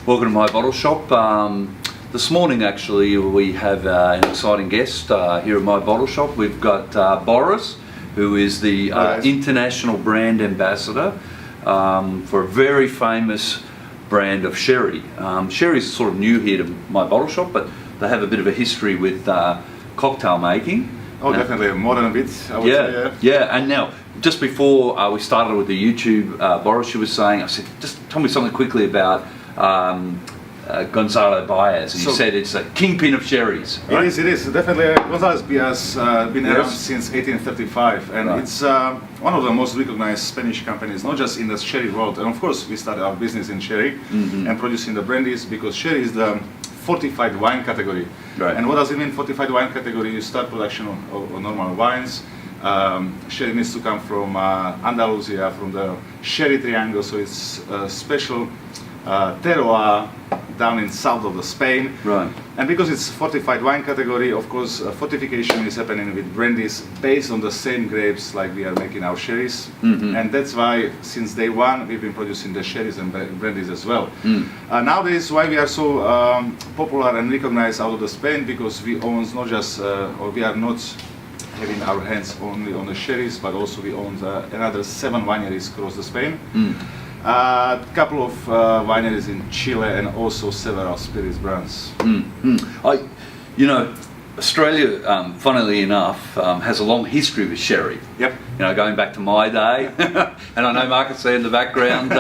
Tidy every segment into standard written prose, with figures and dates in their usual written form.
Welcome to my bottle shop. This morning actually we have an exciting guest here at my bottle shop. We've got Boris, who is the international brand ambassador for a very famous brand of sherry. Sherry is sort of new here to my bottle shop, but they have a bit of a history with cocktail making. Oh, definitely more than a bit, I would say. Yeah, and now just before we started with the YouTube, Boris, you were saying, I said, just tell me something quickly about Gonzalez Byass, and you said it's a kingpin of sherries. Right? It is definitely. Gonzalez Byass been around since 1835, and it's one of the most recognized Spanish companies, not just in the sherry world. And of course, we started our business in sherry and producing the brandies, because sherry is the fortified wine category. Right. And what does it mean, fortified wine category? You start production of normal wines. Sherry needs to come from Andalusia, from the sherry triangle, so it's a special terroir down in south of the Spain. Right. And because it's fortified wine category, of course, fortification is happening with brandies based on the same grapes like we are making our sherries. And that's why since day one we've been producing the sherries and brandies as well. Nowadays, why we are so popular and recognized out of the Spain, because we own not just, or we are not having our hands only on the sherries, but also we own another 7 wineries across the Spain. A couple of wineries in Chile, and also several spirits brands. You know, Australia, funnily enough, has a long history with sherry. Yep. You know, going back to my day, and I know Marcus there in the background.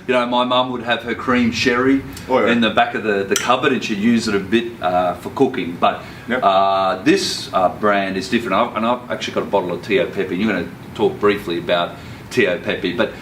You know, my mum would have her cream sherry in the back of the cupboard, and she'd use it a bit for cooking. But this brand is different, and I've actually got a bottle of Tio Pepe. And you're going to talk briefly about Tio Pepe, but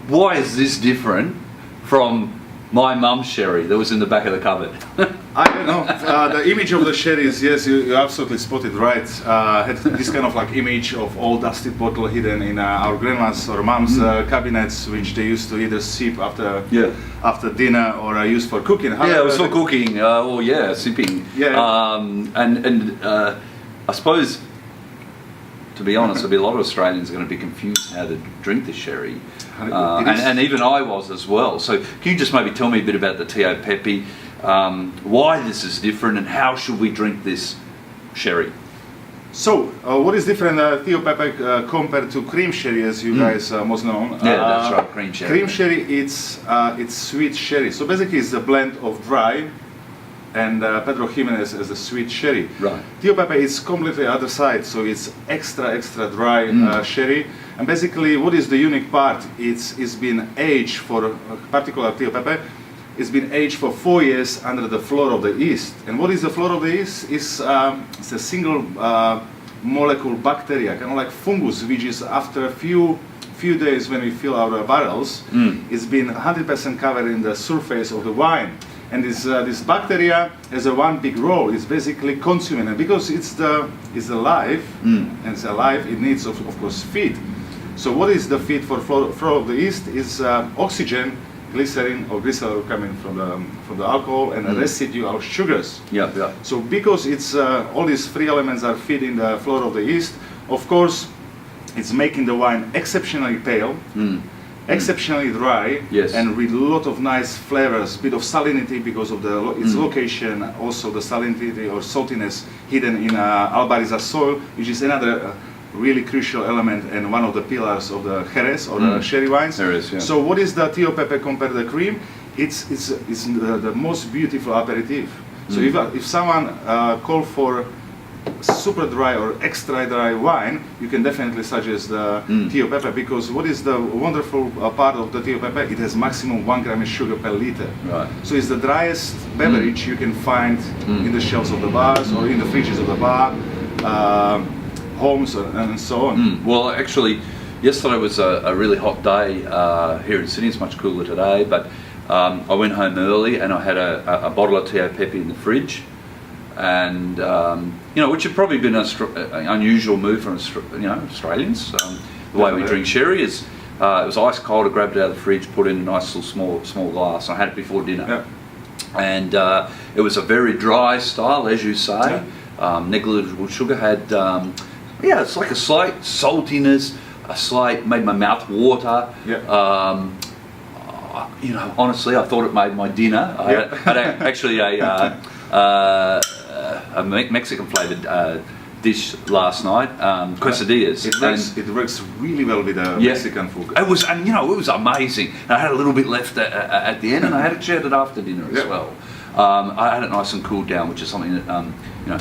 why is this different from my mum's sherry that was in the back of the cupboard? I don't know. The image of the sherries, yes, you absolutely spotted right. Had this kind of like image of old dusty bottle hidden in our grandma's or mom's cabinets, which they used to either sip after dinner or use for cooking. However, it was for cooking, sipping. I suppose, to be honest, there'll be a lot of Australians are going to be confused how to drink the sherry, and even I was as well. So can you just maybe tell me a bit about the Tio Pepe, why this is different, and how should we drink this sherry? So, what is different Tio Pepe compared to cream sherry, as you guys most know? Yeah, that's right, cream sherry. Cream sherry, it's sweet sherry. So basically, it's a blend of dry and Pedro Jimenez as a sweet sherry. Right. Tio Pepe is completely other side, so it's extra dry sherry. And basically, what is the unique part? It's been aged for a particular Tio Pepe. It's been aged for 4 years under the floor of the yeast. And what is the floor of the yeast? It's a single molecule bacteria, kind of like fungus, which is after a few days when we fill our barrels, it's been 100% covered in the surface of the wine. And this bacteria has one big role. It's basically consuming, and because it's alive, and it's alive, it needs of course feed. So what is the feed for flow of the yeast? Is oxygen, glycerin or glycerol coming from the alcohol, and a residue of sugars. So because it's all these free elements are feeding the flow of the yeast, of course, it's making the wine exceptionally pale. Exceptionally dry, and with a lot of nice flavors, bit of salinity because of its location, also the salinity or saltiness hidden in Albariza soil, which is another really crucial element and one of the pillars of the Jerez or the sherry wines. So what is the Tio Pepe compared to the cream? It's the most beautiful aperitif. So if someone call for super dry or extra dry wine, you can definitely suggest the Tio Pepe, because what is the wonderful part of the Tio Pepe? It has maximum 1 gram of sugar per liter. So it's the driest beverage you can find in the shelves of the bars or in the fridges of the bar, homes and so on. Well, actually, yesterday was a really hot day here in Sydney. It's much cooler today, but I went home early and I had a bottle of Tio Pepe in the fridge. And you know, which had probably been an unusual move for Australians. The way we drink sherry is it was ice cold. I grabbed it out of the fridge, put it in a nice little small glass. I had it before dinner, and it was a very dry style, as you say. Negligible sugar. Had it's like a slight saltiness, a slight made my mouth water. you know, honestly, I thought it made my dinner. I had actually a Mexican flavoured dish last night, quesadillas. It works really well with Mexican food. It was, and you know, it was amazing. And I had a little bit left at the end, and I had it shared it after dinner as well. I had it nice and cooled down, which is something that you know,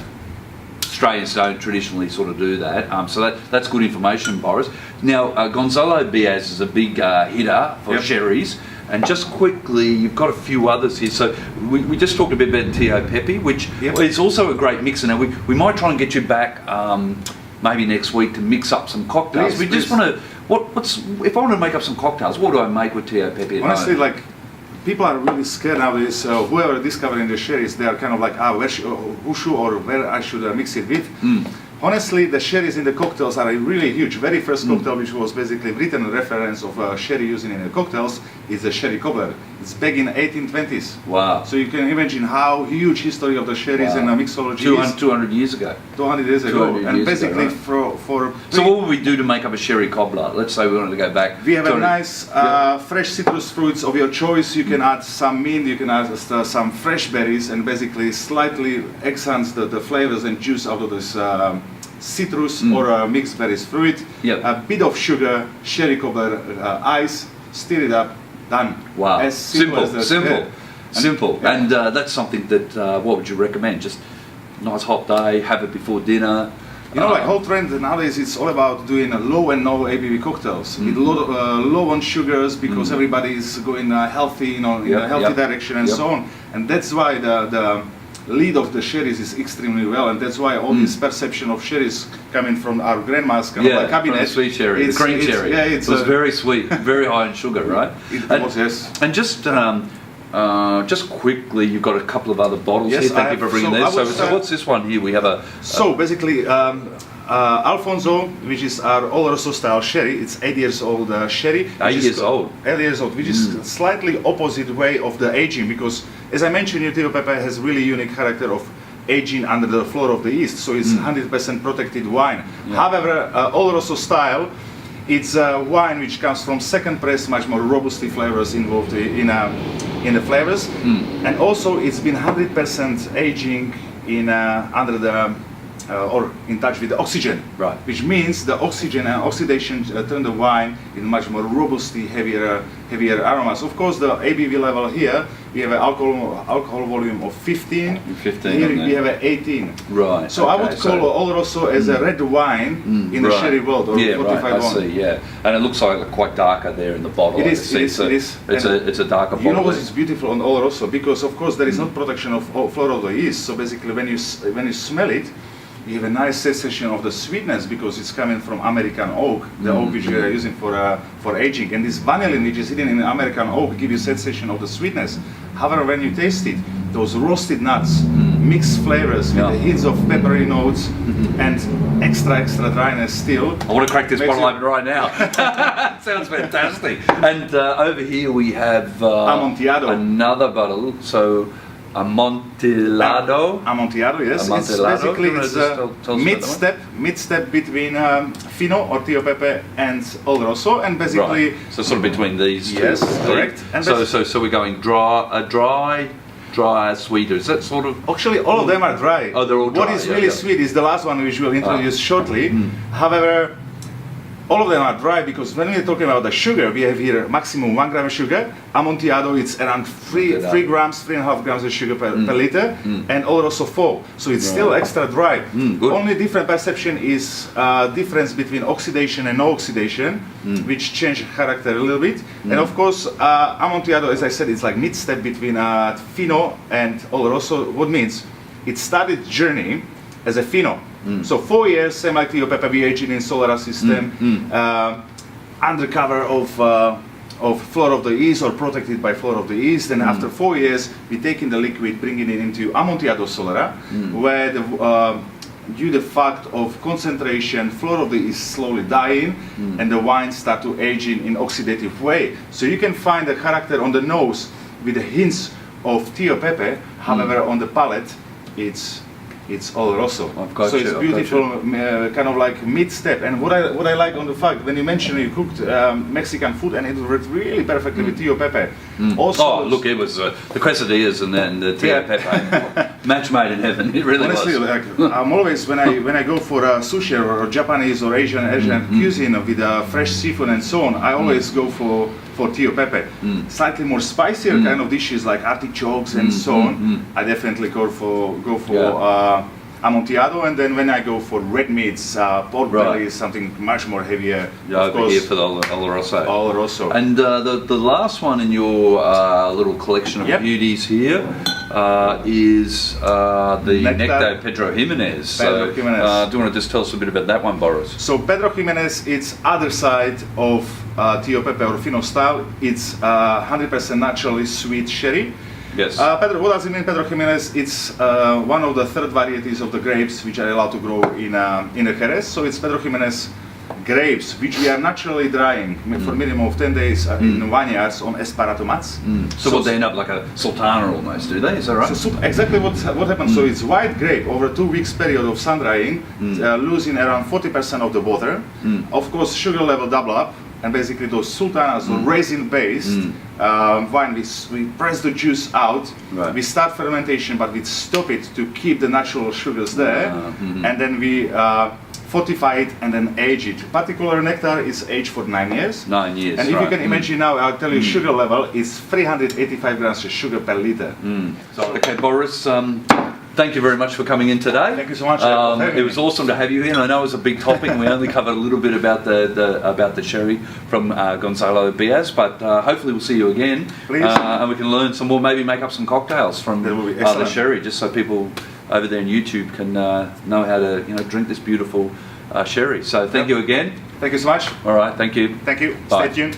Australians don't traditionally sort of do that. So that's good information, Boris. Now, Gonzalez Byass is a big hitter for sherries. And just quickly, you've got a few others here. So we just talked a bit about Tio Pepe, which is also a great mixer. Now we might try and get you back maybe next week to mix up some cocktails. Please, just want to, if I want to make up some cocktails, what do I make with Tio Pepe? Honestly, like, people are really scared nowadays. Whoever discovering the sherries, they are kind of like, who should or where I should mix it with. Honestly, the sherries in the cocktails are really huge. Very first cocktail, which was basically written reference of sherry using in the cocktails, is the sherry cobbler. It's back in 1820s. Wow. So you can imagine how huge history of the sherries and mixology 200 years ago. 200 years ago. And basically for so what would we do to make up a sherry cobbler? Let's say we wanted to go back. We have a nice fresh citrus fruits of your choice. You can add some mint, you can add some fresh berries, and basically slightly enhance the flavors and juice out of this citrus or mixed berries fruit. A bit of sugar, sherry cobbler, ice, stir it up, done. Wow. As simple. Simple. And that's something that, what would you recommend? Just nice hot day, have it before dinner. You know, like whole trend nowadays, it's all about doing low and no ABV cocktails with low on sugars, because everybody is going healthy, you know, in a healthy direction and so on. And that's why the lead of the sherries is extremely well, and that's why all this perception of sherries coming from our grandma's kind of like cabinet. The sweet cherry, the cream cherry. Yeah, it was very sweet, very high in sugar, right? It was, yes. And just quickly, you've got a couple of other bottles here. Thank you for bringing these. So what's this one here? We have a... So basically, Alfonso, which is our Oloroso style sherry, it's 8 years old sherry. 8 years old? 8 years old, which is slightly opposite way of the aging, because as I mentioned, Tio Pepe has really unique character of aging under the floor of the yeast, so it's 100% protected wine. However, Oloroso style, it's a wine which comes from second press, much more robust flavors involved in the flavors, and also it's been 100% aging in under the or in touch with the oxygen, right? Which means the oxygen and oxidation turn the wine in much more robust, heavier aromas. Of course, the ABV level here, we have an alcohol volume of 15. Here we have an 18. Right. So I would call Oloroso as a red wine in the sherry world, or 45 I see. Yeah, and it looks like quite darker there in the bottle. It is. It's a darker bottle. You know what is beautiful on Oloroso, because of course there is not protection of floor of the yeast. So basically, when you smell it, you have a nice sensation of the sweetness, because it's coming from American oak, the oak which we are using for aging. And this vanillin which is hidden in American oak gives you a sensation of the sweetness. However, when you taste it, those roasted nuts, mixed flavors with the hints of peppery notes and extra dryness still. I want to crack this bottle open right now. Sounds fantastic. And over here we have Amontillado. Another bottle. So Amontillado. Amontillado, yes. Amontillado. It's mid-step between Fino or Tio Pepe and Oloroso, and basically... Right. So sort of between these two. Yes, correct. And so we're going dry, sweeter. Is that sort of... Actually, all of them are dry. Oh, they're all dry. What is really sweet is the last one, which we'll introduce shortly. However, all of them are dry, because when we're talking about the sugar, we have here maximum 1 gram of sugar. Amontillado, it's around 3 grams, 3.5 grams of sugar per liter, and Oloroso 4. So it's still extra dry. Only different perception is difference between oxidation and no oxidation, which change character a little bit. And of course, Amontillado, as I said, it's like mid-step between Fino and Oloroso. What means? It started journey as a Fino. So 4 years, same like Tio Pepe, we aging in Solera system, under cover of floor of the yeast or protected by floor of the yeast. And after 4 years, we taking the liquid, bringing it into Amontillado Solera, where due to the fact of concentration, floor of the yeast slowly dying, and the wine start to age in oxidative way. So you can find the character on the nose with the hints of Tio Pepe. However, on the palate, it's it's Oloroso. I've got so you, it's I've beautiful, got kind of like mid-step. And what I like on the fact, when you mentioned you cooked Mexican food, and it worked really perfectly with Tio Pepe. Also, Oh, look, it was the quesadillas and then the Tio Pepe, match made in heaven. It really honestly, was. like, I'm always when I go for sushi or Japanese or Asian cuisine with fresh seafood and so on, I always go for Tio Pepe. Slightly more spicier kind of dishes like artichokes and so on. I definitely go for Amontillado, and then when I go for red meats, pork belly is something much more heavier. Yeah, of over course, here for the Oloroso. Oloroso. And the last one in your little collection of beauties here is the Nectar Pedro Jimenez. Pedro Jimenez. Do you want to just tell us a bit about that one, Boris? So Pedro Jimenez, it's other side of Tio Pepe or Fino style. It's 100% naturally sweet sherry. Yes. Pedro, what does it mean, Pedro Jimenez? It's one of the third varieties of the grapes which are allowed to grow in the Jerez. So it's Pedro Jimenez grapes which we are naturally drying for minimum of 10 days in vineyards on esparato mats. So what, they end up like a sultana almost, do they? Is that right? So exactly what happens. So it's white grape over 2 weeks period of sun drying, losing around 40% of the water. Of course, sugar level double up. And basically those sultanas or raisin-based wine, we press the juice out, we start fermentation, but we stop it to keep the natural sugars there, and then we fortify it and then age it. Particular nectar is aged for 9 years. 9 years, And if you can imagine now, I'll tell you sugar level is 385 grams of sugar per liter. So, okay, Boris, thank you very much for coming in today. Thank you so much. It was awesome to have you here. I know it was a big topic, and we only covered a little bit about the sherry from Gonzalez Byass, but hopefully we'll see you again. Please. And we can learn some more, maybe make up some cocktails from the sherry, just so people over there on YouTube can know how to drink this beautiful sherry. So thank you again. Thank you so much. All right, thank you. Thank you. Bye. Stay tuned.